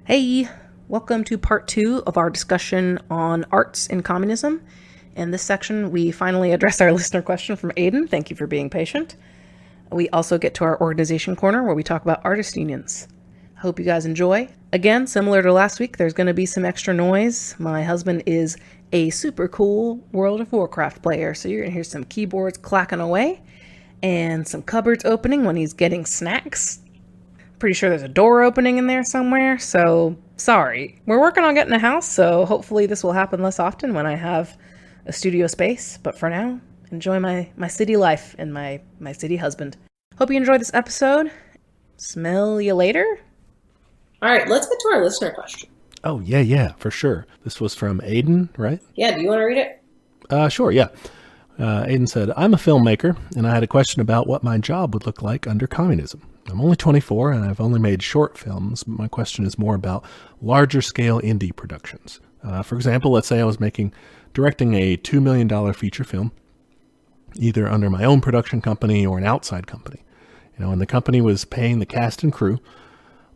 Hey, welcome to part 2 of our discussion on arts in communism. In this section, we finally address our listener question from Aiden. Thank you for being patient. We also get to our organization corner where we talk about artist unions. Hope you guys enjoy. Again, similar to last week, there's going to be some extra noise. My husband is a super cool World of Warcraft player, so you're going to hear some keyboards clacking away and some cupboards opening when he's getting snacks. Pretty sure there's a door opening in there somewhere, so sorry. We're working on getting a house, so hopefully this will happen less often when I have a studio space. But for now, enjoy my city life and my city husband. Hope you enjoyed this episode. Smell you later. All right, let's get to our listener question. Oh, yeah, for sure. This was from Aiden, right? Yeah, do you want to read it? Sure, yeah. Aiden said, I'm a filmmaker, and I had a question about what my job would look like under communism. I'm only 24, and I've only made short films. But my question is more about larger-scale indie productions. For example, let's say I was directing a $2 million feature film, either under my own production company or an outside company. And the company was paying the cast and crew.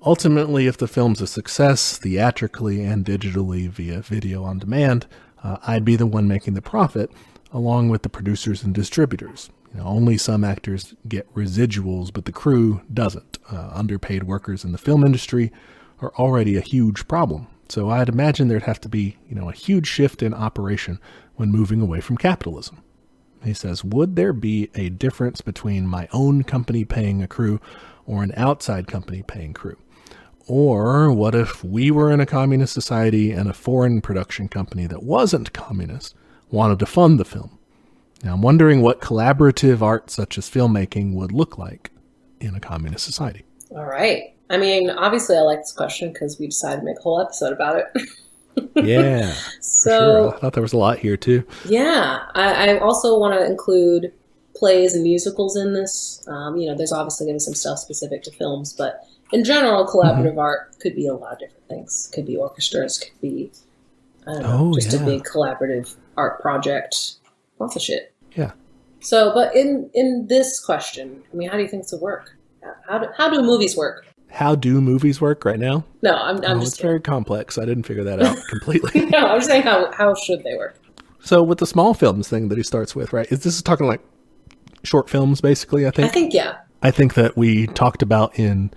Ultimately, if the film's a success, theatrically and digitally via video on demand, I'd be the one making the profit, along with the producers and distributors. Only some actors get residuals, but the crew doesn't. Underpaid workers in the film industry are already a huge problem. So I'd imagine there'd have to be, a huge shift in operation when moving away from capitalism. He says, would there be a difference between my own company paying a crew or an outside company paying crew? Or what if we were in a communist society and a foreign production company that wasn't communist wanted to fund the film? Now, I'm wondering what collaborative art such as filmmaking would look like in a communist society. All right. I mean, obviously I like this question because we decided to make a whole episode about it. Yeah. So sure. I thought there was a lot here too. Yeah. I also want to include plays and musicals in this. There's obviously going to be some stuff specific to films, but in general, collaborative art could be a lot of different things. Could be orchestras, could be, a big collaborative art project. Lots of shit. Yeah. So, but in this question, I mean, how do you think this would work? How do movies work? How do movies work right now? No, I'm just. It's very complex. I didn't figure that out completely. No, I'm saying how should they work? So with the small films thing that he starts with, right? This is talking like short films, basically. I think. Yeah. I think that we talked about in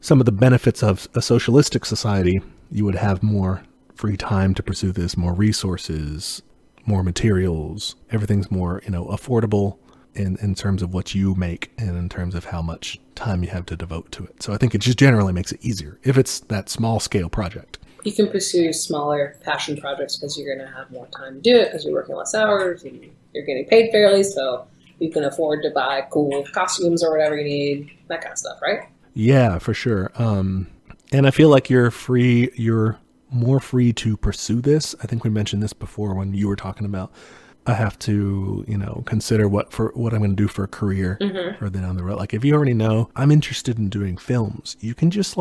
some of the benefits of a socialistic society. You would have more free time to pursue this, more resources, more materials. Everything's more, affordable in terms of what you make and in terms of how much time you have to devote to it. So I think it just generally makes it easier if it's that small scale project. You can pursue smaller passion projects because you're going to have more time to do it because you're working less hours and you're getting paid fairly, so you can afford to buy cool costumes or whatever you need, that kind of stuff, right? Yeah, for sure. And I feel like you're more free to pursue this. I think we mentioned this before when you were talking about I have to, consider what I'm going to do for a career further down the road. Like if you already know I'm interested in doing films, you can just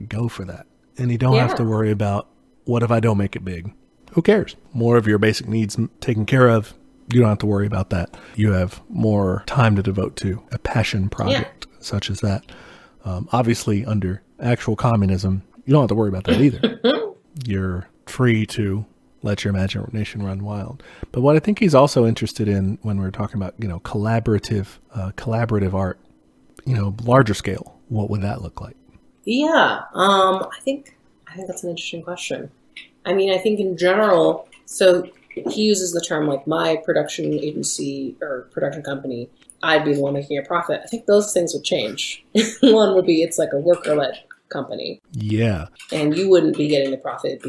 go for that. And you don't have to worry about what if I don't make it big? Who cares? More of your basic needs taken care of. You don't have to worry about that. You have more time to devote to a passion project such as that. Obviously, under actual communism, you don't have to worry about that either. You're free to let your imagination run wild. But what I think he's also interested in when we're talking about, collaborative art, larger scale, what would that look like? Yeah, I think that's an interesting question. I mean, I think in general, so he uses the term like my production agency or production company, I'd be the one making a profit. I think those things would change. One would be it's like a worker-led company. Yeah. And you wouldn't be getting the profit.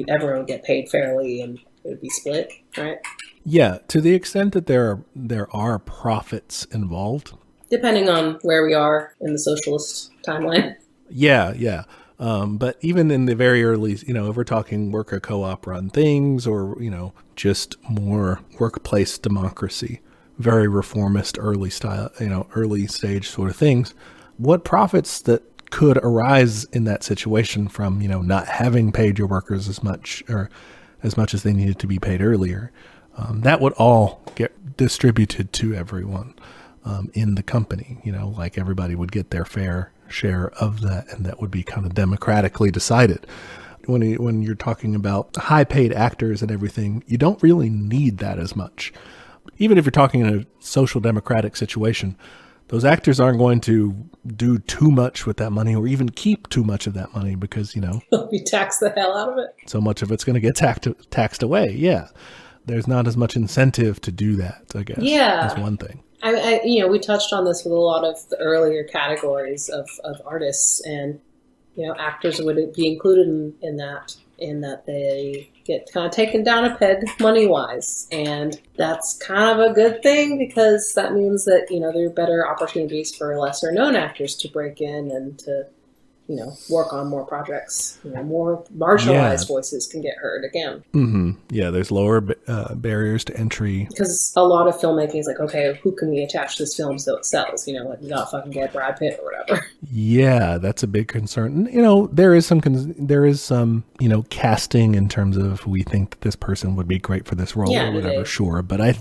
Everyone would get paid fairly and it would be split, right? Yeah, to the extent that there are profits involved. Depending on where we are in the socialist timeline. Yeah. But even in the very early, if we're talking worker co-op run things or, just more workplace democracy, very reformist early style, early stage sort of things, what profits that could arise in that situation from, not having paid your workers as much as they needed to be paid earlier, that would all get distributed to everyone in the company, everybody would get their fair share of that, and that would be kind of democratically decided. when you're talking about high paid actors and everything, you don't really need that as much. Even if you're talking in a social democratic situation, those actors aren't going to do too much with that money or even keep too much of that money because, you tax the hell out of it. So much of it's going to get taxed away. Yeah. There's not as much incentive to do that, I guess. Yeah. That's one thing. We touched on this with a lot of the earlier categories of artists, and, actors would be included in that they get kind of taken down a peg money-wise. And that's kind of a good thing because that means that, there are better opportunities for lesser-known actors to break in and to, work on more projects. More marginalized voices can get heard again. Mm-hmm. Yeah, there's lower barriers to entry. Because a lot of filmmaking is like, okay, who can we attach this film so it sells? We gotta fucking get Brad Pitt or whatever. Yeah, that's a big concern. There is some casting in terms of we think that this person would be great for this role or whatever. Sure, but I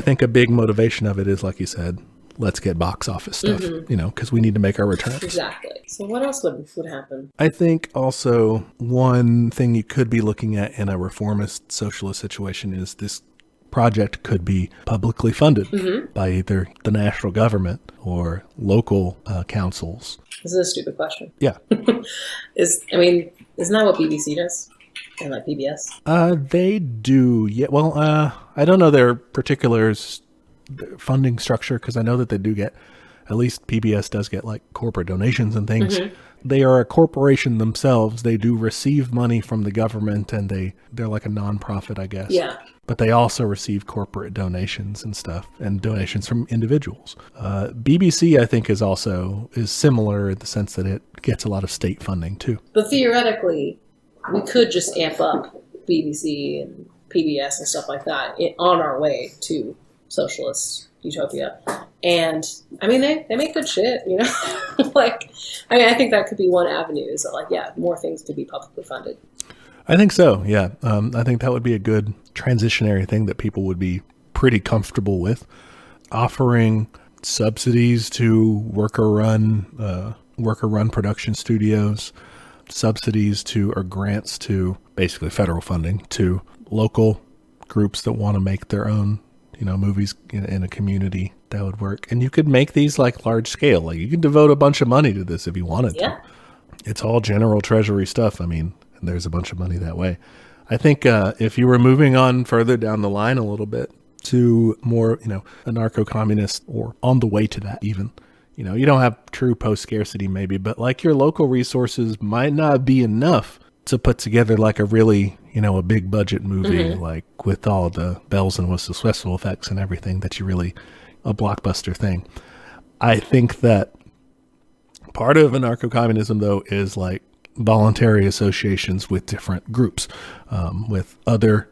think a big motivation of it is, like you said, let's get box office stuff, because we need to make our returns. Exactly. So what else would happen? I think also one thing you could be looking at in a reformist socialist situation is this project could be publicly funded by either the national government or local councils. This is a stupid question. Yeah. Isn't that what BBC does? And like PBS? They do. Yeah. Well, I don't know their particulars funding structure because I know that they do get, at least PBS does get like corporate donations and things. They are a corporation themselves. They do receive money from the government and they're like a nonprofit, I guess. Yeah. But they also receive corporate donations and stuff and donations from individuals. BBC, I think, is similar in the sense that it gets a lot of state funding too. But theoretically, we could just amp up BBC and PBS and stuff like that on our way to socialist utopia. And they make good shit, I think that could be one avenue is that more things could be publicly funded. I think so. Yeah. I think that would be a good transitionary thing that people would be pretty comfortable with, offering subsidies to worker run production studios, subsidies to, or grants to, basically federal funding to local groups that want to make their own movies in a community. That would work. And you could make these like large scale. Like you could devote a bunch of money to this if you wanted to. It's all general treasury stuff. And there's a bunch of money that way. I think if you were moving on further down the line a little bit to more, anarcho-communist or on the way to that even, you don't have true post-scarcity maybe, but like your local resources might not be enough to put together like a really, a big budget movie, like with all the bells and whistles, special effects and everything that you really, a blockbuster thing. I think that part of anarcho-communism though is like voluntary associations with different groups, with other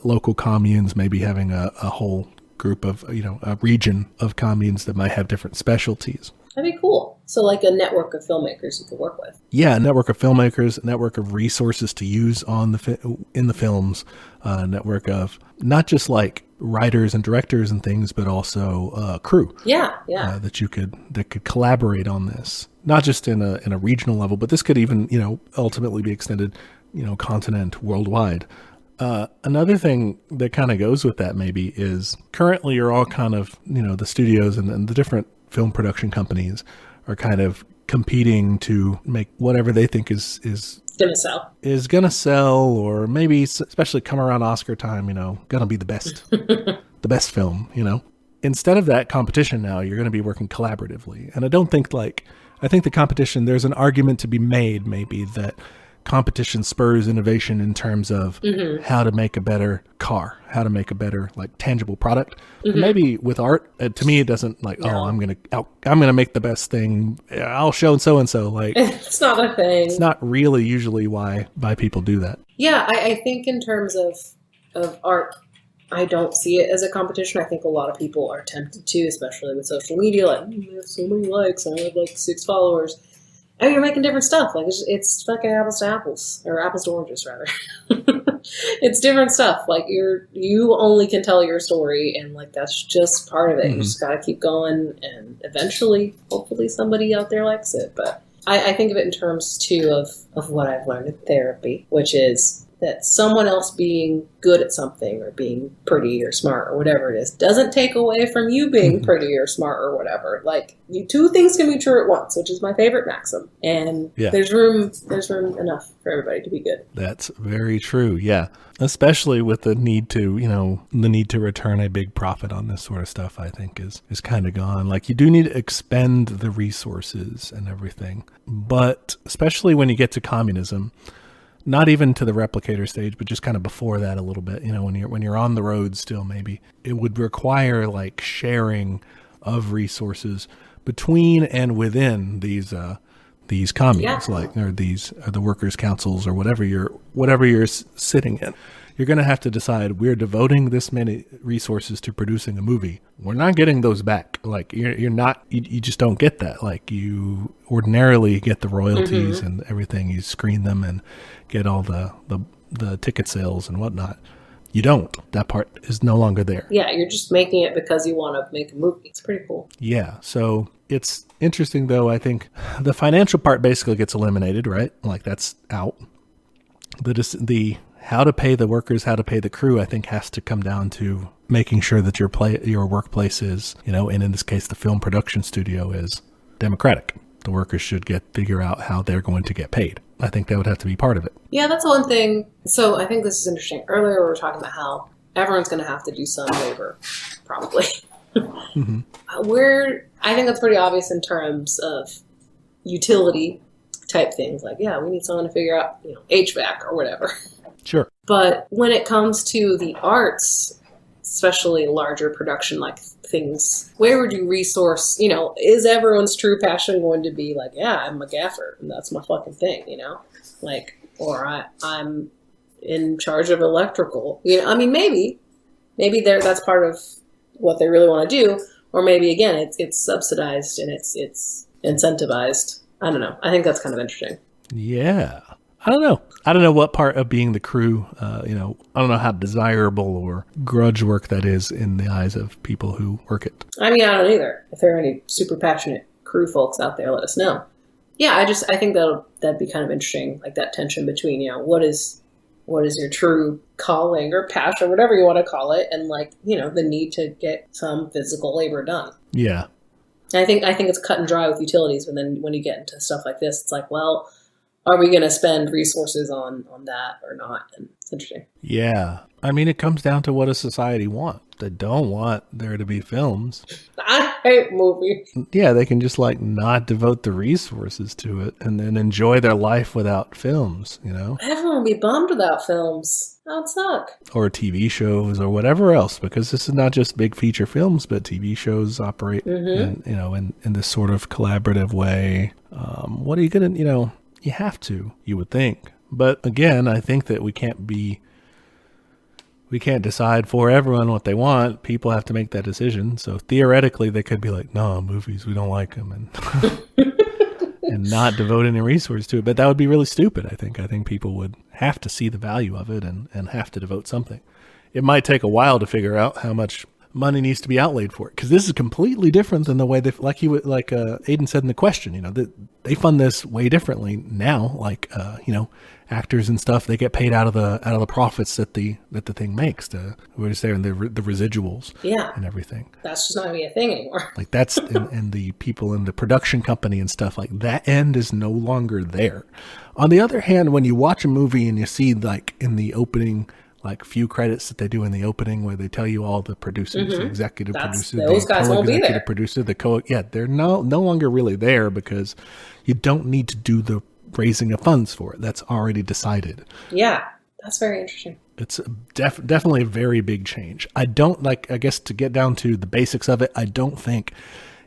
local communes, maybe having a whole group of, a region of communes that might have different specialties. That'd be cool. So like a network of filmmakers you could work with. Yeah, a network of filmmakers, a network of resources to use on in the films, a network of not just like writers and directors and things, but also crew. Yeah. That could collaborate on this, not just in a regional level, but this could even ultimately be extended, continent worldwide. Another thing that kind of goes with that maybe is currently you're all kind of the studios and the different film production companies are kind of competing to make whatever they think is gonna sell, or maybe especially come around Oscar time, gonna be the best, the best film, Instead of that competition now, you're going to be working collaboratively. And I think the competition, there's an argument to be made maybe that competition spurs innovation in terms of how to make a better car, how to make a better like tangible product. Maybe with art, to me, it doesn't like, I'm gonna make the best thing. I'll show so like it's not a thing. It's not really usually why people do that. Yeah, I think in terms of art, I don't see it as a competition. I think a lot of people are tempted to, especially with social media. Like, I have so many likes, I have like 6 followers. And you're making different stuff. Like, it's fucking apples to apples. Or apples to oranges, rather. It's different stuff. Like, you only can tell your story, and, like, that's just part of it. You just gotta keep going, and eventually, hopefully, somebody out there likes it. But I think of it in terms too of what I've learned in therapy, which is that someone else being good at something or being pretty or smart or whatever it is doesn't take away from you being pretty or smart or whatever. Like, two things can be true at once, which is my favorite maxim. And there's room enough for everybody to be good. That's very true. Yeah. Especially with the need to, the need to return a big profit on this sort of stuff, I think is kind of gone. Like, you do need to expend the resources and everything. But especially when you get to communism, not even to the replicator stage, but just kind of before that a little bit, when you're on the road still, maybe it would require like sharing of resources between and within these communes, or the workers' councils or whatever you're sitting in. You're going to have to decide, we're devoting this many resources to producing a movie. We're not getting those back. Like, you just don't get that. Like, you ordinarily get the royalties and everything. You screen them and get all the ticket sales and whatnot. You don't. That part is no longer there. Yeah, you're just making it because you want to make a movie. It's pretty cool. Yeah, so it's interesting, though. I think the financial part basically gets eliminated, right? Like, that's out. The how to pay the workers, how to pay the crew, I think has to come down to making sure that your workplace is, and in this case, the film production studio is democratic. The workers should figure out how they're going to get paid. I think that would have to be part of it. Yeah, that's one thing. So I think this is interesting. Earlier we were talking about how everyone's going to have to do some labor, probably. Mm-hmm. I think that's pretty obvious in terms of utility type things. Like, yeah, we need someone to figure out, HVAC or whatever. Sure. But when it comes to the arts, especially larger production like things, where would you resource, is everyone's true passion going to be like, yeah, I'm a gaffer and that's my fucking thing, like, or I'm in charge of electrical, maybe that's part of what they really want to do, or maybe again, it's subsidized and it's incentivized. I don't know. I think that's kind of interesting. Yeah. I don't know what part of being the crew, I don't know how desirable or grudge work that is in the eyes of people who work it. I mean, I don't either. If there are any super passionate crew folks out there, let us know. Yeah, I think that'd be kind of interesting, like that tension between, what is your true calling or passion, or whatever you want to call it, and like, the need to get some physical labor done. Yeah. I think it's cut and dry with utilities, but then when you get into stuff like this, it's like, well, are we going to spend resources on that or not? And it's interesting. Yeah. I mean, it comes down to what does society want? They don't want there to be films. I hate movies. Yeah, they can just not devote the resources to it and then enjoy their life without films, Everyone would be bummed without films. That would suck. Or TV shows or whatever else, because this is not just big feature films, but TV shows operate in this sort of collaborative way. What are you going to, you have to, you would think. But again, I think that we can't decide for everyone what they want. People have to make that decision. So theoretically, they could be like, no, movies, we don't like them, and and not devote any resources to it. But that would be really stupid, I think. I think people would have to see the value of it and have to devote something. It might take a while to figure out how much money needs to be outlaid for it, because this is completely different than the way they, Aiden said in the question, they fund this way differently now. Actors and stuff, they get paid out of the profits that the thing makes. We're just there in the residuals, and everything. That's just not gonna be a thing anymore. Like that's and the people in the production company and stuff, like that end is no longer there. On the other hand, when you watch a movie and you see in the opening, few credits that they do in the opening where they tell you all the producers, the executive producer, those guys won't be there. Producer, they're no longer really there, because you don't need to do the raising of funds for it. That's already decided. Yeah, that's very interesting. It's definitely a very big change. I guess to get down to the basics of it, I don't think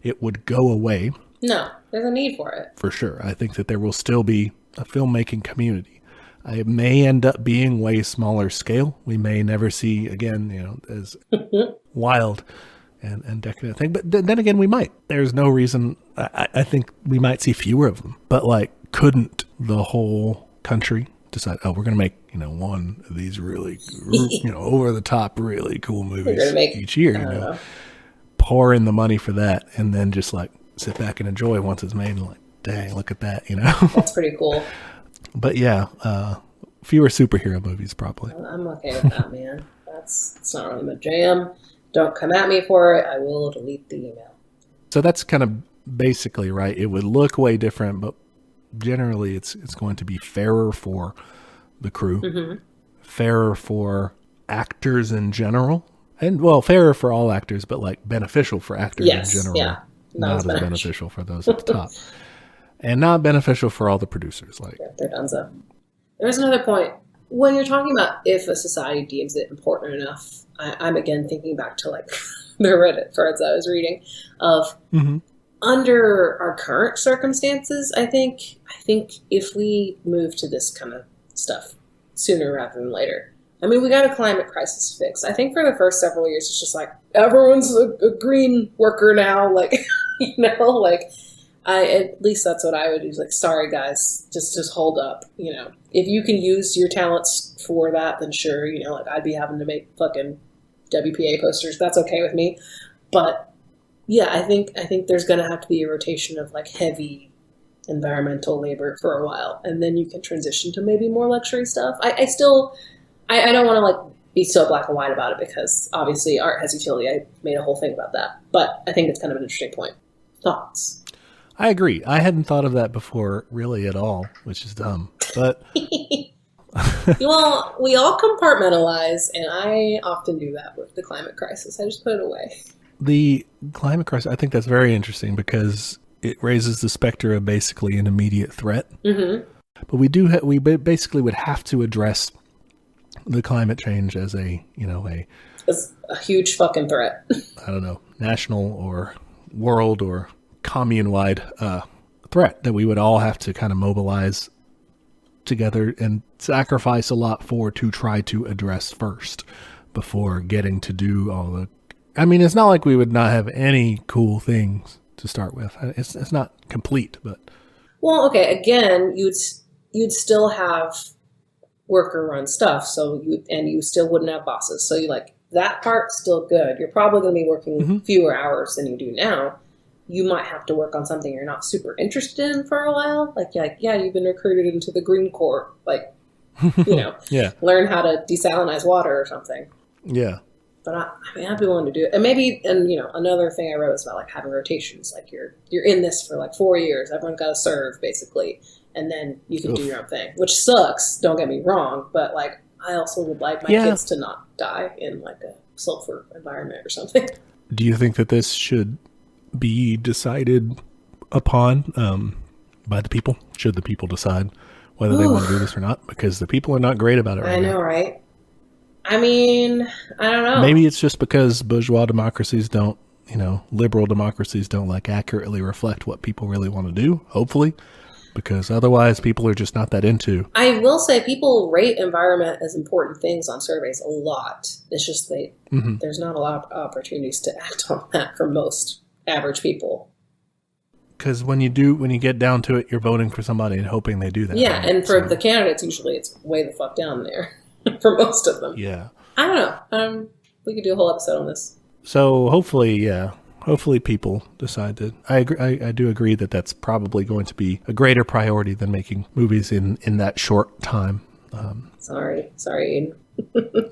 it would go away. No, there's a need for it. For sure. I think that there will still be a filmmaking community. It may end up being way smaller scale. We may never see again, as wild and decadent thing. But then again, we might. There's no reason. I think we might see fewer of them. But couldn't the whole country decide, we're going to make, one of these really, over the top, really cool movies each year, pour in the money for that, and then just sit back and enjoy once it's made and dang, look at that, you know? That's pretty cool. But yeah, fewer superhero movies probably. I'm okay with that, man. It's not really my jam. Don't come at me for it. I will delete the email. So that's kind of basically right. It would look way different, but generally it's going to be fairer for the crew, fairer for actors in general, and well, fairer for all actors, but like beneficial for actors in general. Yeah. Not as beneficial for those at the top. And not beneficial for all the producers. Like they're donezo. There's another point. When you're talking about if a society deems it important enough, I'm again thinking back to like the Reddit threads I was reading of under our current circumstances, I think if we move to this kind of stuff sooner rather than later, I mean, we got a climate crisis fix. I think for the first several years, it's just like everyone's a green worker now, like, you know, like at least that's what I would do. Like, sorry guys, just hold up. You know, if you can use your talents for that, then sure, you know, like I'd be having to make fucking WPA posters. That's okay with me. But yeah, I think there's going to have to be a rotation of like heavy environmental labor for a while, and then you can transition to maybe more luxury stuff. I don't want to like be so black and white about it because obviously art has utility. I made a whole thing about that, but I think it's kind of an interesting point. Thoughts? I agree. I hadn't thought of that before really at all, which is dumb. But well, we all compartmentalize, and I often do that with the climate crisis. I just put it away. The climate crisis, I think that's very interesting because it raises the specter of basically an immediate threat. But we basically would have to address the climate change as It's a huge fucking threat. I don't know, national or world or commune-wide threat that we would all have to kind of mobilize together and sacrifice a lot for to try to address first before getting to do all the... I mean, it's not like we would not have any cool things to start with. It's not complete, but... Well, okay, again, you'd still have worker-run stuff, so you still wouldn't have bosses. So you like that part's still good. You're probably going to be working fewer hours than you do now. You might have to work on something you're not super interested in for a while. Like yeah, you've been recruited into the Green Corps. Like, you know, learn how to desalinize water or something. Yeah. But I mean, I'd be willing to do it. And you know, another thing I wrote was about like having rotations. Like you're in this for like 4 years. Everyone's got to serve basically. And then you can do your own thing, which sucks. Don't get me wrong. But like, I also would like my kids to not die in like a sulfur environment or something. Do you think that this should be decided upon by the people? Should the people decide whether they want to do this or not? Because the people are not great about it right now. I know, right? I mean, I don't know. Maybe it's just because bourgeois democracies don't, liberal democracies don't like accurately reflect what people really want to do, hopefully. Because otherwise people are just not that into. I will say people rate environment as important things on surveys a lot. It's just there's not a lot of opportunities to act on that for most average people. Because when you get down to it, you're voting for somebody and hoping they do that. Yeah, right? and for the candidates, usually it's way the fuck down there for most of them. Yeah. I don't know. We could do a whole episode on this. So hopefully people decide to... I agree. I do agree that that's probably going to be a greater priority than making movies in that short time. Sorry, Aiden.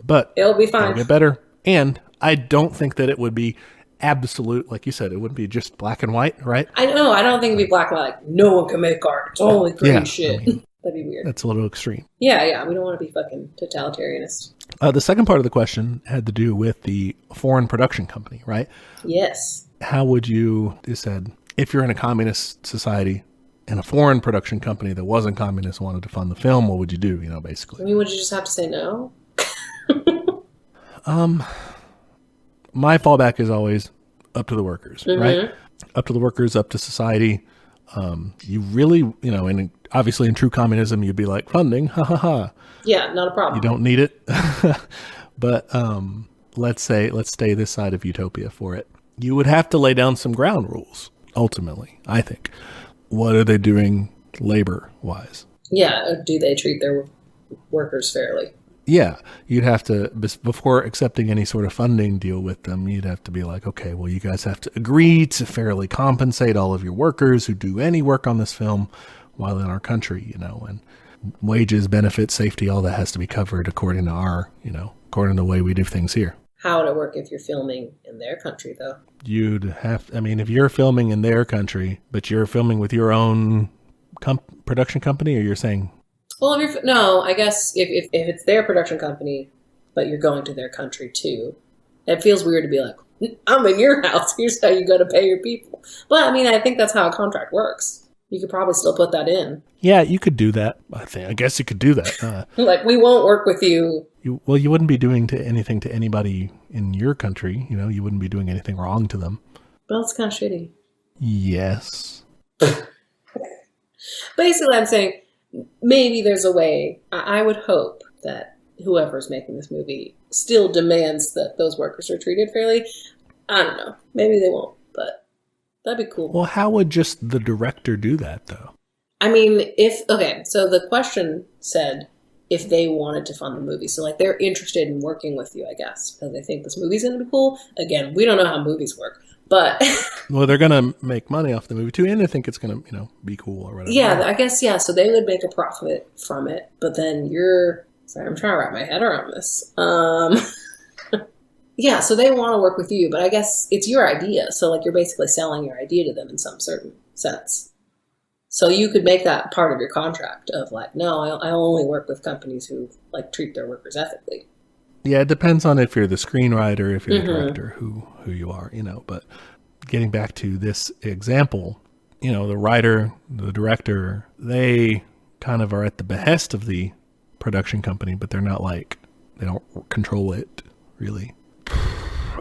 But it'll be fine. It'll get better. And I don't think that it would be absolute, like you said, it wouldn't be just black and white, right? I know. I don't think it'd be black and white. Like, no one can make art. It's only green shit. I mean, that'd be weird. That's a little extreme. Yeah. We don't want to be fucking totalitarianist. The second part of the question had to do with the foreign production company, right? Yes. How would you said, if you're in a communist society and a foreign production company that wasn't communist wanted to fund the film, what would you do, basically? I mean, would you just have to say no? My fallback is always up to the workers, right? Up to the workers, up to society. You really, and obviously in true communism, you'd be like, funding, ha ha ha. Yeah, not a problem. You don't need it. But let's stay this side of utopia for it. You would have to lay down some ground rules, ultimately, I think. What are they doing labor-wise? Yeah, do they treat their workers fairly? Yeah, you'd have to, before accepting any sort of funding deal with them, you'd have to be like, okay, well, you guys have to agree to fairly compensate all of your workers who do any work on this film while in our country, and wages, benefits, safety, all that has to be covered according to according to the way we do things here. How would it work if you're filming in their country, though? You'd have, if you're filming in their country, but you're filming with your own production company, or you're saying... Well, I guess if it's their production company, but you're going to their country too, it feels weird to be like, I'm in your house, here's how you got to pay your people. But I think that's how a contract works. You could probably still put that in. Yeah, you could do that. I guess you could do that. Like, we won't work with you. You wouldn't be doing anything to anybody in your country. You wouldn't be doing anything wrong to them. Well, it's kind of shitty. Yes. Basically, I'm saying, maybe there's a way. I would hope that whoever's making this movie still demands that those workers are treated fairly. I don't know. Maybe they won't, but that'd be cool. Well, how would just the director do that, though? So the question said if they wanted to fund the movie. So, like, they're interested in working with you, I guess, because they think this movie's going to be cool. Again, we don't know how movies work. But well, they're going to make money off the movie too, and I think it's going to, be cool or whatever. Yeah, I guess, yeah. So they would make a profit from it, but then sorry, I'm trying to wrap my head around this. Yeah, so they want to work with you, but I guess it's your idea. So, like, you're basically selling your idea to them in some certain sense. So you could make that part of your contract of like, no, I only work with companies who like treat their workers ethically. Yeah, it depends on if you're the screenwriter, if you're the director, who you are, But getting back to this example, the writer, the director, they kind of are at the behest of the production company, but they're not they don't control it, really.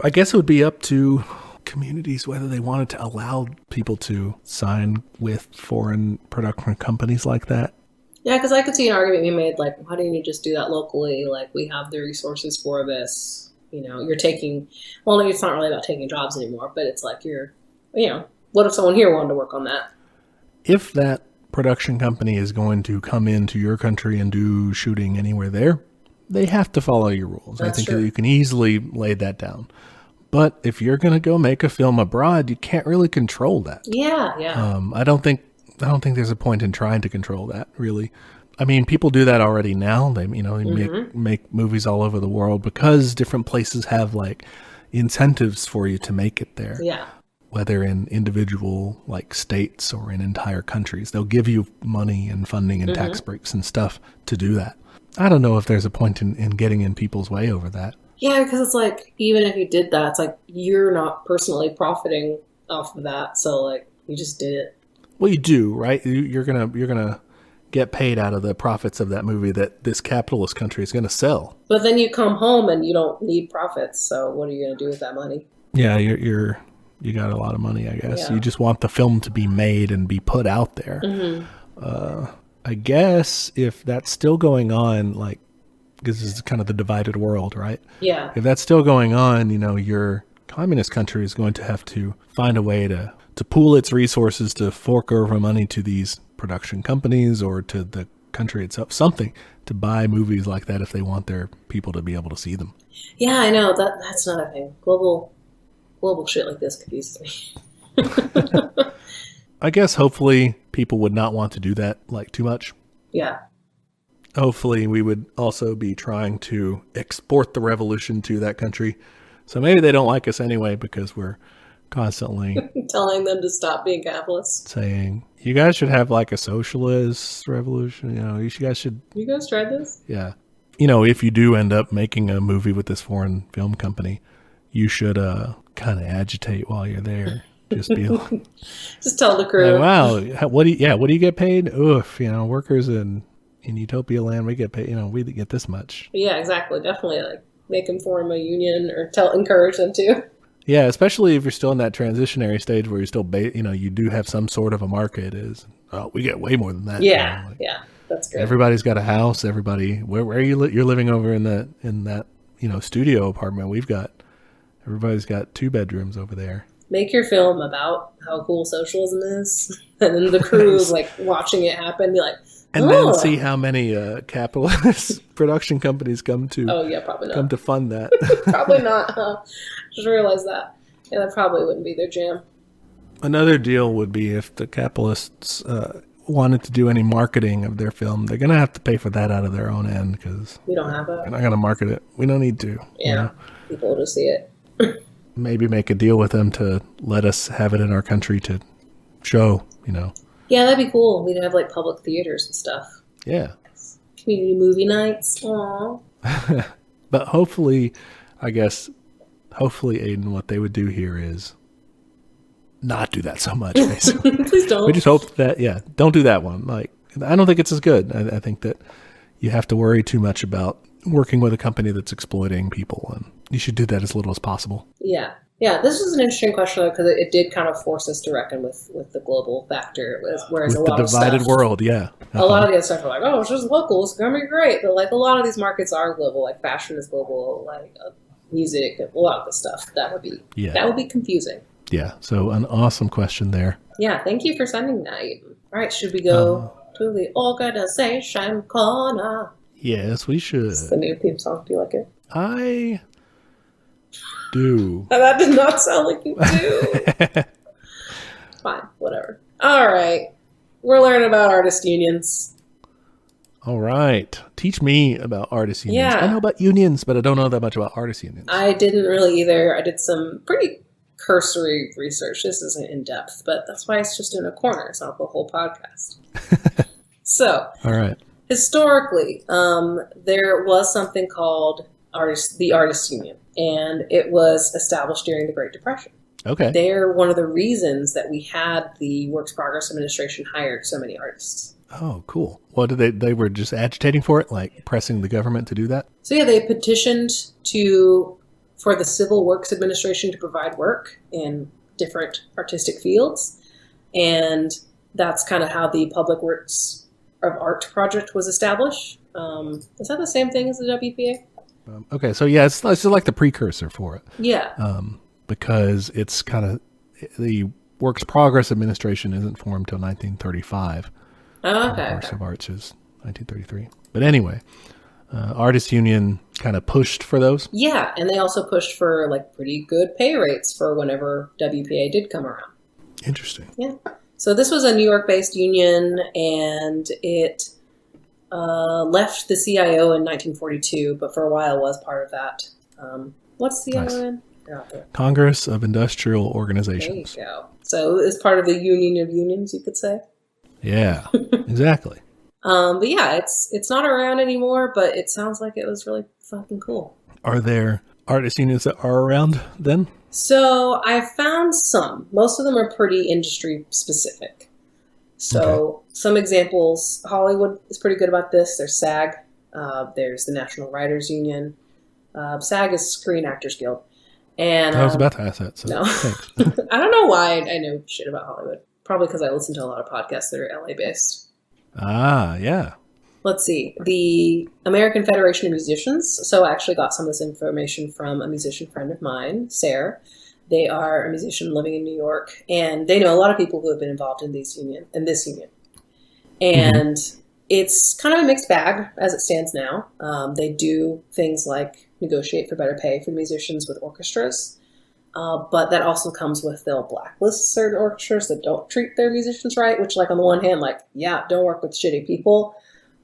I guess it would be up to communities whether they wanted to allow people to sign with foreign production companies like that. Yeah, because I could see an argument being made, like, why didn't you just do that locally? Like, we have the resources for this. You're taking, well, it's not really about taking jobs anymore, but it's like what if someone here wanted to work on that? If that production company is going to come into your country and do shooting anywhere there, they have to follow your rules. That's I think true. You can easily lay that down. But if you're going to go make a film abroad, you can't really control that. Yeah. I don't think there's a point in trying to control that, really. People do that already now. They make movies all over the world because different places have incentives for you to make it there. Yeah. Whether in individual states or in entire countries, they'll give you money and funding and tax breaks and stuff to do that. I don't know if there's a point in getting in people's way over that. Yeah, because it's like, even if you did that, it's like, you're not personally profiting off of that. So, you just did it. Well, you do, right? You're gonna get paid out of the profits of that movie that this capitalist country is gonna sell. But then you come home and you don't need profits. So what are you gonna do with that money? Yeah, you got a lot of money, I guess. Yeah. You just want the film to be made and be put out there. I guess if that's still going on, because this is kind of the divided world, right? Yeah. If that's still going on, your communist country is going to have to find a way to pool its resources to fork over money to these production companies or to the country itself, something to buy movies like that if they want their people to be able to see them. Yeah, I know. That's another thing. Global shit like this confuses me. I guess hopefully people would not want to do that too much. Yeah. Hopefully we would also be trying to export the revolution to that country. So maybe they don't like us anyway because we're constantly telling them to stop being capitalist. Saying, you guys should have a socialist revolution. You guys should. You guys tried this? Yeah. If you do end up making a movie with this foreign film company, you should kind of agitate while you're there. Just be like, just tell the crew. Wow. What do you get paid? Oof. Workers in Utopia land, we get paid, we get this much. Yeah, exactly. Definitely make them form a union or encourage them to. Yeah, especially if you're still in that transitionary stage where you're still, you do have some sort of a market. We get way more than that. Yeah, yeah, that's great. Everybody's got a house. Everybody, where are you? You're living over in that studio apartment. Everybody's got 2 bedrooms over there. Make your film about how cool socialism is, and then the crew is watching it happen. Be like, and then see how many capitalist production companies come to probably not. come to fund that. Probably not, huh? Just realized that. Yeah, that probably wouldn't be their jam. Another deal would be if the capitalists wanted to do any marketing of their film, they're going to have to pay for that out of their own end because we don't have that. We're not going to market it. We don't need to. Yeah, people will just see it. Maybe make a deal with them to let us have it in our country to show, Yeah, that'd be cool. We'd have like public theaters and stuff. Yeah. Community movie nights. Aww. But hopefully, Aiden, what they would do here is not do that so much, basically. Please don't. We just hope that, don't do that one. Like, I don't think it's as good. I think that you have to worry too much about working with a company that's exploiting people, and you should do that as little as possible. Yeah. Yeah, this was an interesting question, though, because it did kind of force us to reckon with the global factor, whereas with a lot the divided of stuff, world, yeah. A lot of the other stuff are like, oh, it's just local, it's going to be great. But, like, a lot of these markets are global, like fashion is global, like music, a lot of the stuff. That would be confusing. Yeah, so an awesome question there. Yeah, thank you for sending that. All right, should we go to the organization corner? Yes, we should. It's the new theme song. Do you like it? I do. That did not sound like you do. Fine, whatever. All right. We're learning about artist unions. All right. Teach me about artist unions. Yeah. I know about unions, but I don't know that much about artist unions. I didn't really either. I did some pretty cursory research. This isn't in depth, but that's why it's just in a corner. It's not the whole podcast. So, all right. Historically, there was something called the Artists Union, and it was established during the Great Depression. Okay. They're one of the reasons that we had the Works Progress Administration hired so many artists. Oh, cool. What did they were just agitating for it, like pressing the government to do that? So yeah, they petitioned for the Civil Works Administration to provide work in different artistic fields, and that's kind of how the Public Works of Art project was established. Is that the same thing as the WPA? Okay, so yeah, it's like the precursor for it. Yeah. Because it's kind of the Works Progress Administration isn't formed till 1935. Oh, okay. Works of Arts is 1933. But anyway, Artists Union kind of pushed for those. Yeah, and they also pushed for like pretty good pay rates for whenever WPA did come around. Interesting. Yeah. So this was a New York-based union, and it left the CIO in 1942, but for a while was part of that. What's CIO in? Congress of Industrial Organizations. There you go. So it's part of the Union of Unions, you could say. Yeah, exactly. But yeah, it's not around anymore, but it sounds like it was really fucking cool. Are there artist unions that are around then? So I found some. Most of them are pretty industry specific. So Some examples, Hollywood is pretty good about this. There's SAG. There's the National Writers Union. SAG is Screen Actors Guild. And I was about to ask that. So no. Thanks. I don't know why I know shit about Hollywood. Probably because I listen to a lot of podcasts that are LA based. Ah, yeah. Let's see. The American Federation of Musicians. So I actually got some of this information from a musician friend of mine, Sarah. They are a musician living in New York, and they know a lot of people who have been involved in this union. And it's kind of a mixed bag as it stands now. They do things like negotiate for better pay for musicians with orchestras. But that also comes with they'll blacklist certain orchestras that don't treat their musicians right, which like on the one hand, like, yeah, don't work with shitty people.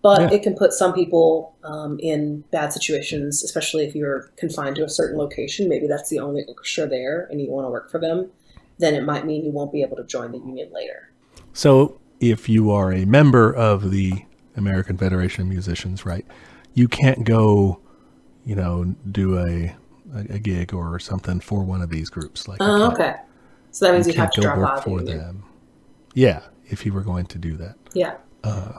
But it can put some people in bad situations, especially if you're confined to a certain location. Maybe that's the only orchestra there and you want to work for them. Then it might mean you won't be able to join the union later. So if you are a member of the American Federation of Musicians, right, you can't go, do a gig or something for one of these groups. Like, okay. So that means you have to drop work out for them. Yeah, if you were going to do that. Yeah.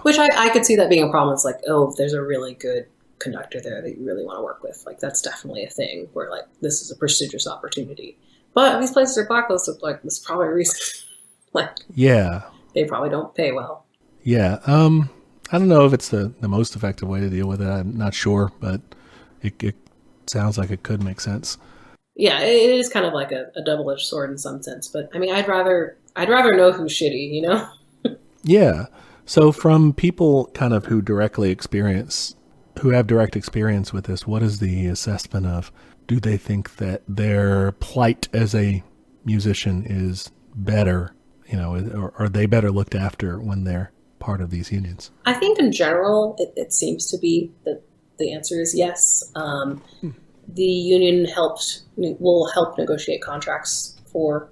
Which I could see that being a problem. It's like, oh, if there's a really good conductor there that you really want to work with, like that's definitely a thing where like this is a prestigious opportunity. But these places are blacklisted, like there's probably a reason. Like, yeah, they probably don't pay well. Yeah. I don't know if it's the most effective way to deal with it. I'm not sure, but it sounds like it could make sense. Yeah, it is kind of like a double-edged sword in some sense. But I mean, I'd rather know who's shitty, Yeah. So from people kind of who have direct experience with this, what is the assessment of, do they think that their plight as a musician is better, or are they better looked after when they're part of these unions? I think in general, it seems to be that the answer is yes. The union will help negotiate contracts for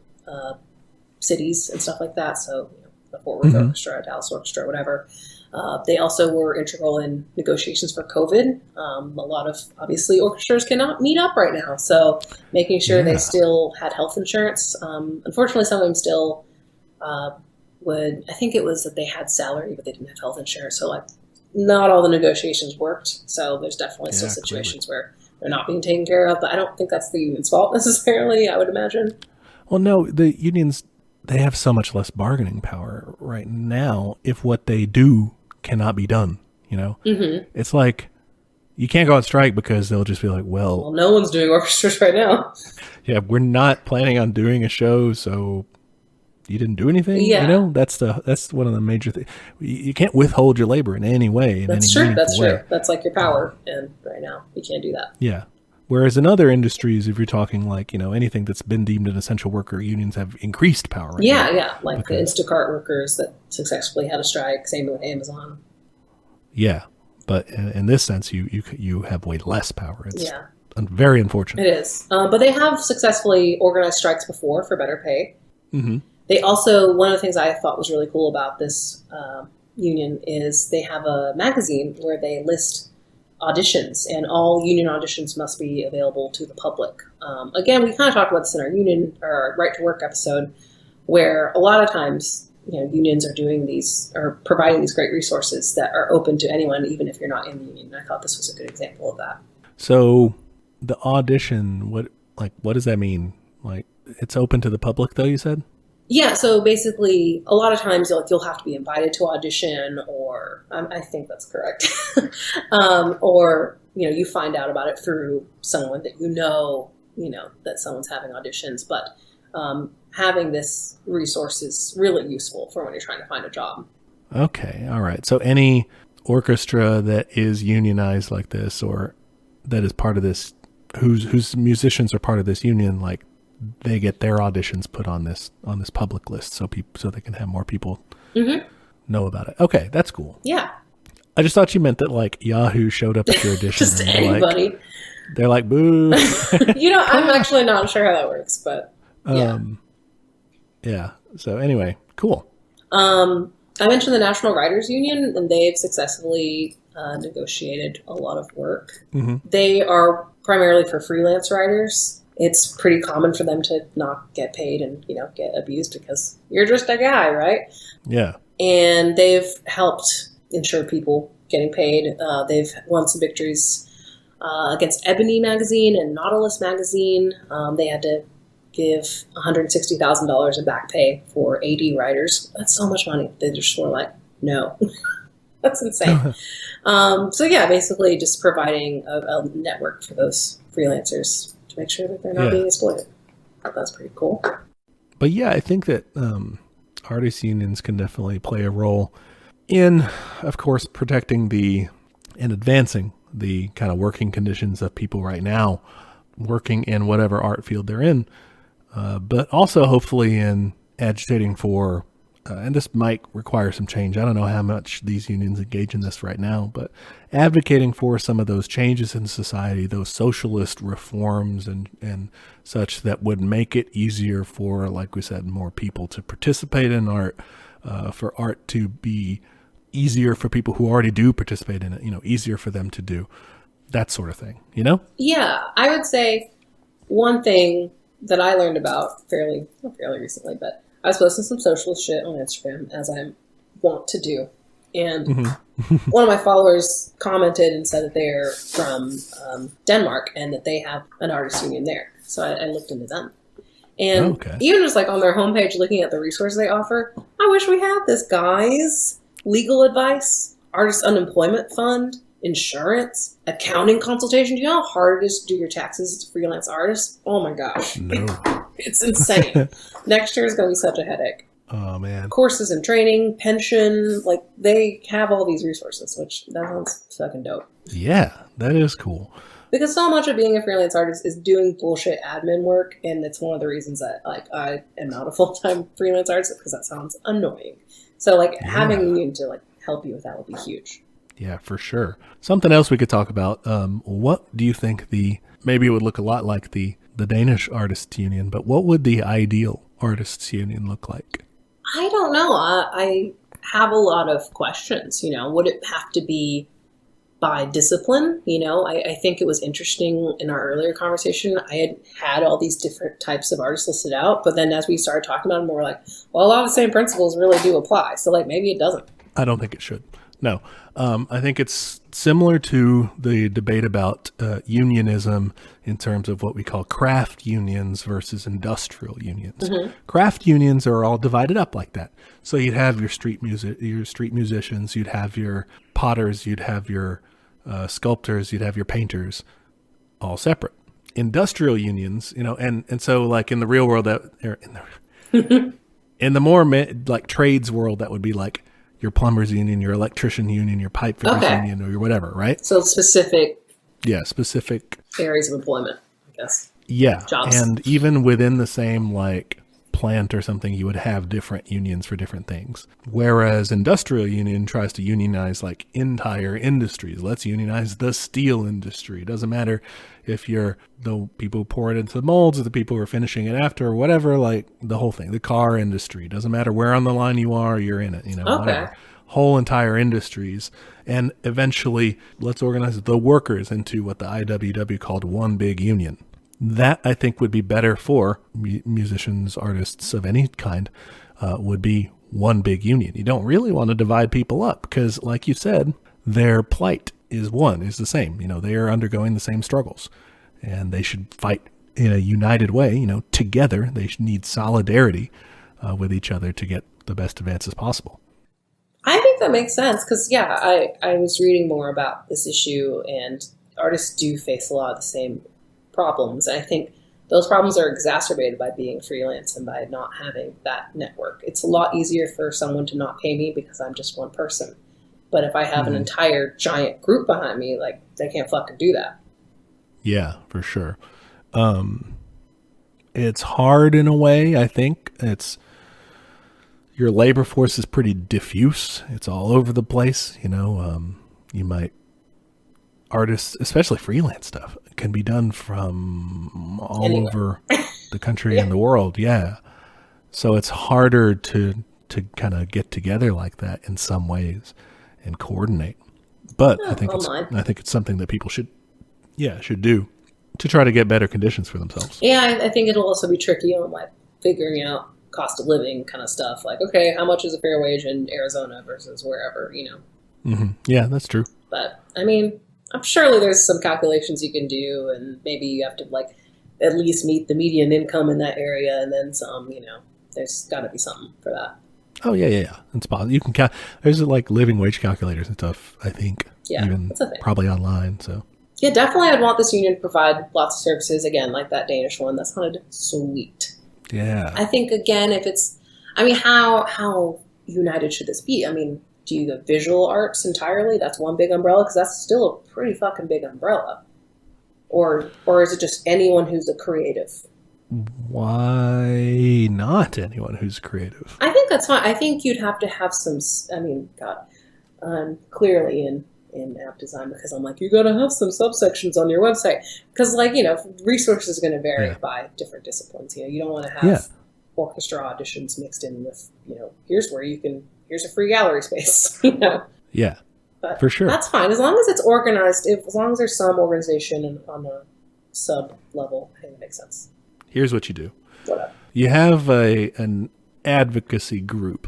cities and stuff like that. So the Fort Worth Orchestra, Dallas Orchestra, whatever. They also were integral in negotiations for COVID. A lot of, obviously, orchestras cannot meet up right now. So making sure they still had health insurance. Unfortunately, some of them still I think it was that they had salary, but they didn't have health insurance. So not all the negotiations worked. So there's definitely still situations where they're not being taken care of. But I don't think that's the union's fault necessarily, I would imagine. Well, no, the unions, they have so much less bargaining power right now if what they do cannot be done, It's like you can't go on strike because they'll just be like, well, no one's doing orchestras right now. Yeah, we're not planning on doing a show, so you didn't do anything. Yeah. That's one of the major things. You can't withhold your labor in any way. That's true. That's like your power, and right now you can't do that. Yeah. Whereas in other industries, if you're talking like, anything that's been deemed an essential worker, unions have increased power. Right now. Yeah. Like the Instacart workers that successfully had a strike. Same with Amazon. Yeah. But in this sense, you have way less power. It's very unfortunate. It is. But they have successfully organized strikes before for better pay. Mm-hmm. They also, one of the things I thought was really cool about this union is they have a magazine where they list auditions, and all union auditions must be available to the public. Again, we kind of talked about this in our union or our right to work episode, where a lot of times, unions are doing these or providing these great resources that are open to anyone, even if you're not in the union. And I thought this was a good example of that. So the audition, what does that mean? Like, it's open to the public though, you said? Yeah, so basically, a lot of times you'll have to be invited to audition, or I think that's correct, or you find out about it through someone that that someone's having auditions. But having this resource is really useful for when you're trying to find a job. Okay, all right. So any orchestra that is unionized like this, or that is part of this, whose musicians are part of this union, like, they get their auditions put on this public list, so they can have more people know about it. Okay, that's cool. Yeah. I just thought you meant that like Yahoo showed up at your audition. Just anybody. They're like, boo. I'm actually not sure how that works, but yeah. Yeah. So anyway, cool. I mentioned the National Writers Union, and they've successfully negotiated a lot of work. Mm-hmm. They are primarily for freelance writers. It's pretty common for them to not get paid and, get abused because you're just a guy, right? Yeah. And they've helped ensure people getting paid. They've won some victories against Ebony magazine and Nautilus magazine. They had to give $160,000 in back pay for AD writers. That's so much money. They just were like, no. That's insane. Basically just providing a network for those freelancers to make sure that they're not being exploited. That's pretty cool. But yeah, I think that artists unions can definitely play a role in, of course, protecting and advancing the kind of working conditions of people right now working in whatever art field they're in, but also hopefully in agitating for, and this might require some change. I don't know how much these unions engage in this right now, but advocating for some of those changes in society, those socialist reforms and such that would make it easier for, like we said, more people to participate in art, for art to be easier for people who already do participate in it, easier for them to do that sort of thing, Yeah, I would say one thing that I learned about not fairly recently, but I was posting some socialist shit on Instagram, as I want to do. And one of my followers commented and said that they're from Denmark and that they have an artist union there. So I looked into them. And even just like on their homepage, looking at the resources they offer, I wish we had this, guys. Legal advice, artist unemployment fund, insurance, accounting consultation. Do you know how hard it is to do your taxes as a freelance artist? Oh my gosh. No. It's insane. Next year is going to be such a headache. Oh man. courses and training, pension. Like, they have all these resources, which that sounds fucking dope. Yeah, that is cool. Because so much of being a freelance artist is doing bullshit admin work, and it's one of the reasons that like I am not a full-time freelance artist, because that sounds annoying. So like having a union to like help you with that would be huge. Yeah, for sure. Something else we could talk about. What do you think maybe it would look a lot like the Danish artists union, but what would the ideal artists union look like? I don't know. I have a lot of questions. Would it have to be by discipline? I think it was interesting in our earlier conversation. I had all these different types of artists listed out, but then as we started talking about them, we're like, well, a lot of the same principles really do apply. So like maybe it doesn't. I don't think it should. No. I think it's similar to the debate about unionism in terms of what we call craft unions versus industrial unions. Mm-hmm. Craft unions are all divided up like that. So you'd have your street musicians, you'd have your potters, you'd have your sculptors, you'd have your painters, all separate. Industrial unions, and so like in the real world, in the more like trades world, that would be like your plumbers union, your electrician union, your pipe fitters union, or your whatever, right? So specific areas of employment, I guess. Yeah. Jobs. And even within the same like plant or something, you would have different unions for different things. Whereas industrial union tries to unionize like entire industries. Let's unionize the steel industry. It doesn't matter if you're the people who pour it into the molds or the people who are finishing it after or whatever, like the whole thing. The car industry. Doesn't matter where on the line you are, you're in it, whatever. Whole entire industries. And eventually, let's organize the workers into what the IWW called one big union. That, I think, would be better for musicians, artists of any kind, would be one big union. You don't really want to divide people up because, like you said, their plight is the same. They are undergoing the same struggles, and they should fight in a united way, together. They should need solidarity with each other to get the best advances possible. I think that makes sense because, I was reading more about this issue, and artists do face a lot of the same problems. I think those problems are exacerbated by being freelance and by not having that network. It's a lot easier for someone to not pay me because I'm just one person. But if I have an entire giant group behind me, like, they can't fucking do that. Yeah, for sure. It's hard in a way, I think. Your labor force is pretty diffuse. It's all over the place. Artists, especially freelance stuff, can be done from all over the country and the world. Yeah. So it's harder to kind of get together like that in some ways and coordinate. But I think it's something that people should do to try to get better conditions for themselves. Yeah, I think it'll also be tricky on like figuring out cost of living kind of stuff. Like, okay, how much is a fair wage in Arizona versus wherever, Mm-hmm. Yeah, that's true. But I mean, I'm surely there's some calculations you can do, and maybe you have to like at least meet the median income in that area, and then some. There's got to be something for that. Oh yeah. It's possible. You can there's like living wage calculators and stuff. I think. Yeah, even that's a thing. Probably online. So. Yeah, definitely. I'd want this union to provide lots of services again, like that Danish one. That sounded sweet. Yeah. I think again, how united should this be? I mean, do you go visual arts entirely? That's one big umbrella, because that's still a pretty fucking big umbrella. Or is it just anyone who's a creative? Why not anyone who's creative? I think that's fine. I think you'd have to have some. I mean, God, I'm clearly in app design because I'm like, you got to have some subsections on your website because, resources are going to vary by different disciplines. You don't want to have orchestra auditions mixed in with, here's a free gallery space. Yeah, but for sure. That's fine as long as it's organized. As long as there's some organization on the sub level, I think it makes sense. Here's what you do. Whatever. You have an advocacy group,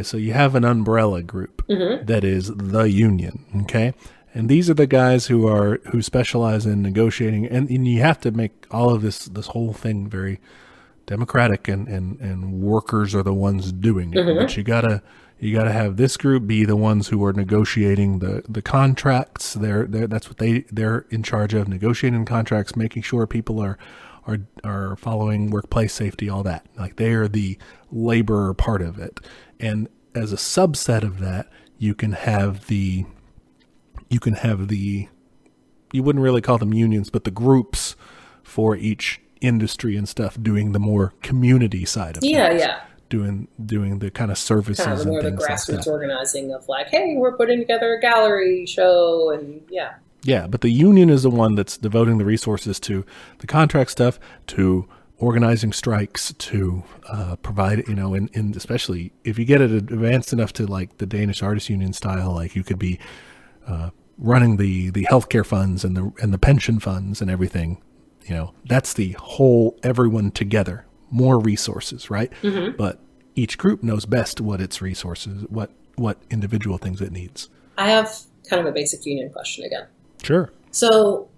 so you have an umbrella group that is the union, okay? And these are the guys who specialize in negotiating, and you have to make all of this whole thing very democratic, and workers are the ones doing it. But you gotta have this group be the ones who are negotiating the contracts. That's what they're in charge of, negotiating contracts, making sure people are are following workplace safety, all that. Like they are the labor part of it. And as a subset of that, you wouldn't really call them unions, but the groups for each industry and stuff doing the more community side of things. Yeah. Doing the kind of services Kind of more and the things like grassroots that. organizing of like, hey, we're putting together a gallery show, and yeah. Yeah, but the union is the one that's devoting the resources to the contract stuff, to organizing strikes, to provide, and especially if you get it advanced enough to like the Danish artist union style, like you could be running the healthcare funds and the pension funds and everything. That's the whole everyone together, more resources, right? Mm-hmm. But each group knows best what its resources, what individual things it needs. I have kind of a basic union question again. Sure. So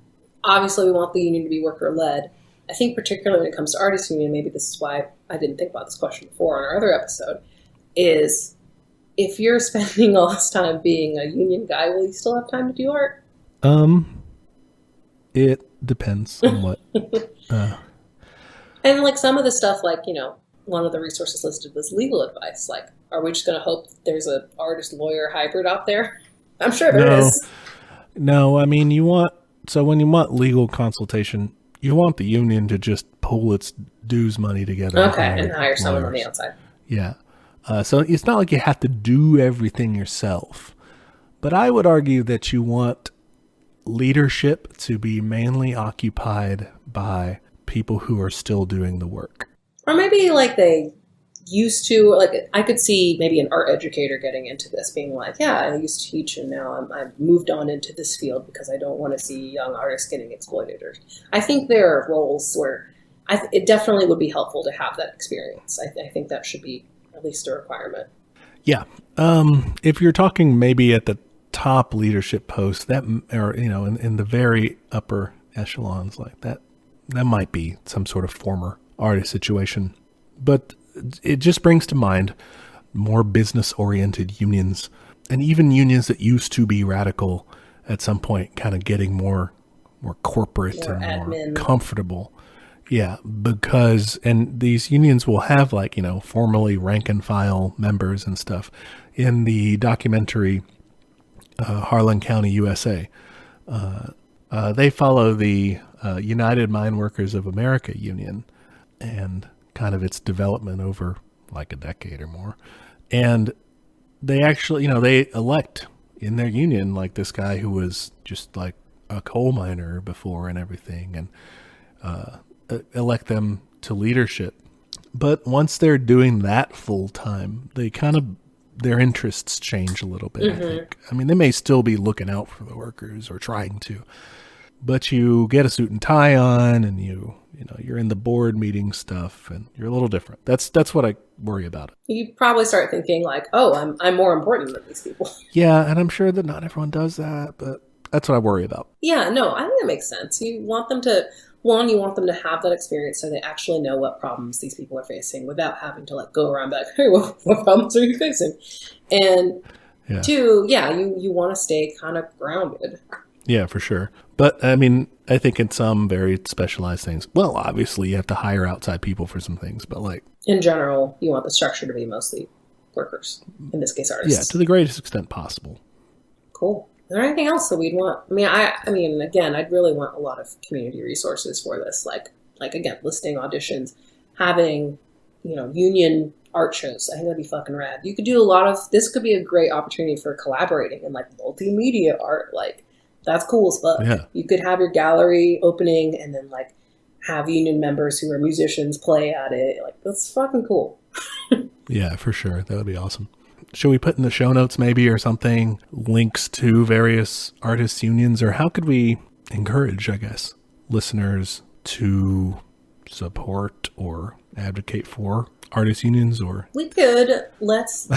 obviously we want the union to be worker-led. I think particularly when it comes to artist union, maybe this is why I didn't think about this question before on our other episode, is if you're spending all this time being a union guy, will you still have time to do art? It depends on what. And like some of the stuff, like, one of the resources listed was legal advice. Like, are we just going to hope that there's an artist-lawyer hybrid out there? I'm sure there is. No, I mean, when you want legal consultation, you want the union to just pull its dues money together. Okay, and hire someone on the outside. Yeah. So it's not like you have to do everything yourself. But I would argue that you want leadership to be mainly occupied by people who are still doing the work. Or maybe like they used to, like I could see maybe an art educator getting into this, being like, yeah, I used to teach and now I've moved on into this field because I don't want to see young artists getting exploited. Or I think there are roles where it definitely would be helpful to have that experience. I think that should be at least a requirement. Yeah. If you're talking maybe at the top leadership posts, that, or, in the very upper echelons like that might be some sort of former artist situation. But it just brings to mind more business-oriented unions, and even unions that used to be radical at some point kind of getting more corporate More and admin. more comfortable. Yeah, and these unions will have like, formerly rank and file members and stuff. In the documentary Harlan County, USA, they follow the United Mine Workers of America Union and kind of its development over like a decade or more. And they actually, they elect in their union like this guy who was just like a coal miner before and everything, and elect them to leadership. But once they're doing that full time, their interests change a little bit, I think. I mean, they may still be looking out for the workers or trying to, but you get a suit and tie on and you're in the board meeting stuff and you're a little different. That's what I worry about it. You probably start thinking like, oh, I'm more important than these people. Yeah, and I'm sure that not everyone does that, but that's what I worry about. Yeah, no, I think that makes sense. You want them to have that experience so they actually know what problems these people are facing without having to like go around and be like, hey, what problems are you facing? And two, you want to stay kind of grounded. Yeah, for sure. But I mean, I think in some very specialized things, well, obviously you have to hire outside people for some things, but like in general, you want the structure to be mostly workers, in this case artists. Yeah, to the greatest extent possible. Cool. Is there anything else that we'd want? I mean, again, I'd really want a lot of community resources for this, like again, listing auditions, having, union art shows. I think that'd be fucking rad. You could do this could be a great opportunity for collaborating and like multimedia art, like that's cool as fuck. Yeah. You could have your gallery opening and then like have union members who are musicians play at it. Like that's fucking cool. Yeah, for sure. That would be awesome. Should we put in the show notes maybe or something, links to various artists' unions, or how could we encourage, I guess, listeners to support or advocate for artists' unions? Or we could let's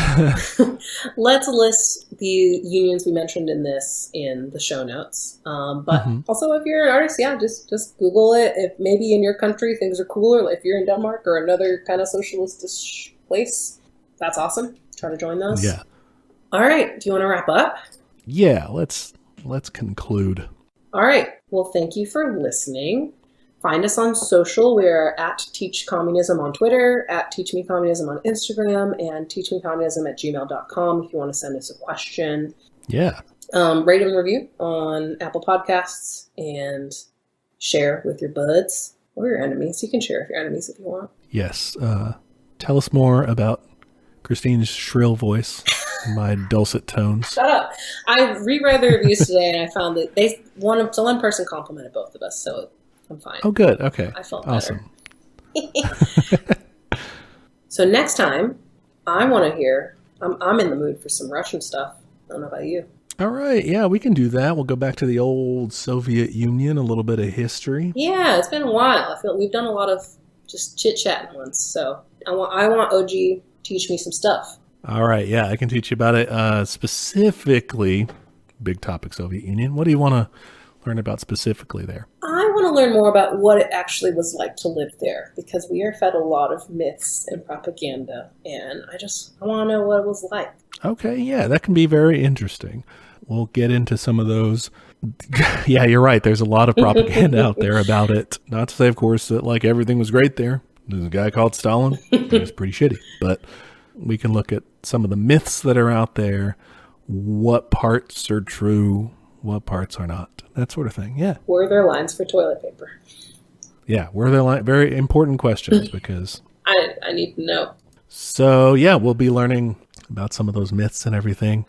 list the unions we mentioned in the show notes. But also, if you're an artist, just Google it. If maybe in your country things are cooler, if you're in Denmark or another kind of socialist place, that's awesome. Try to join those. Yeah. All right. Do you want to wrap up? Yeah. Let's conclude. All right. Well, thank you for listening. Find us on social. We're at Teach Communism on Twitter, at teachmecommunism on Instagram, and teachmecommunism@gmail.com if you want to send us a question. Yeah. Rate and review on Apple Podcasts, and share with your buds or your enemies. You can share with your enemies if you want. Yes. Tell us more about Christine's shrill voice and my dulcet tones. Shut up. I reread the reviews today, and I found that one person complimented both of us, so I'm fine. Oh, good. Okay. I felt awesome. Better. So next time, I want to hear, I'm in the mood for some Russian stuff. I don't know about you. All right. Yeah, we can do that. We'll go back to the old Soviet Union, a little bit of history. Yeah, it's been a while. I feel we've done a lot of just chit-chatting once, so I want OG teach me some stuff. All right. Yeah, I can teach you about it. Specifically, big topic, Soviet Union. What do you want to learn about specifically there? I want to learn more about what it actually was like to live there, because we are fed a lot of myths and propaganda, and I want to know what it was like. Okay. Yeah, that can be very interesting. We'll get into some of those. Yeah, you're right. There's a lot of propaganda out there about it. Not to say, of course, that like everything was great there. There's a guy called Stalin. He was pretty shitty. But we can look at some of the myths that are out there, what parts are true, what parts are not, that sort of thing. Yeah. Were there lines for toilet paper? Yeah, were there very important questions because I need to know. So, yeah, we'll be learning about some of those myths and everything,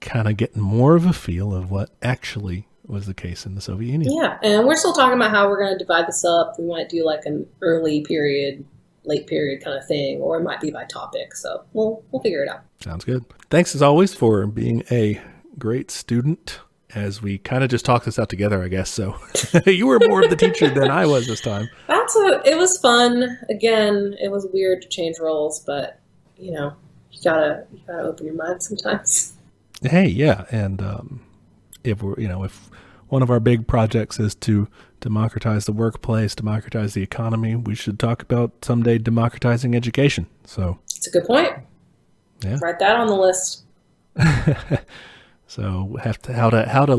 kind of getting more of a feel of what actually was the case in the Soviet Union. Yeah, and we're still talking about how we're going to divide this up. We might do like an early period, late period kind of thing, or it might be by topic. So we'll figure it out. Sounds good. Thanks as always for being a great student, as we kind of just talked this out together, I guess. So you were more of the teacher than I was this time. It was fun. Again, it was weird to change roles, but you gotta open your mind sometimes. Hey, yeah, and if one of our big projects is to democratize the workplace, democratize the economy, we should talk about someday democratizing education. So it's a good point. Yeah, write that on the list. So how to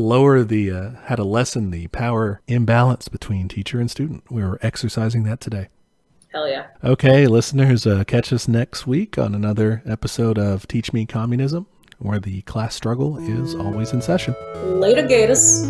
lessen the power imbalance between teacher and student. We were exercising that today. Hell yeah. Okay, listeners, catch us next week on another episode of Teach Me Communism, where the class struggle is always in session. Later, Gators.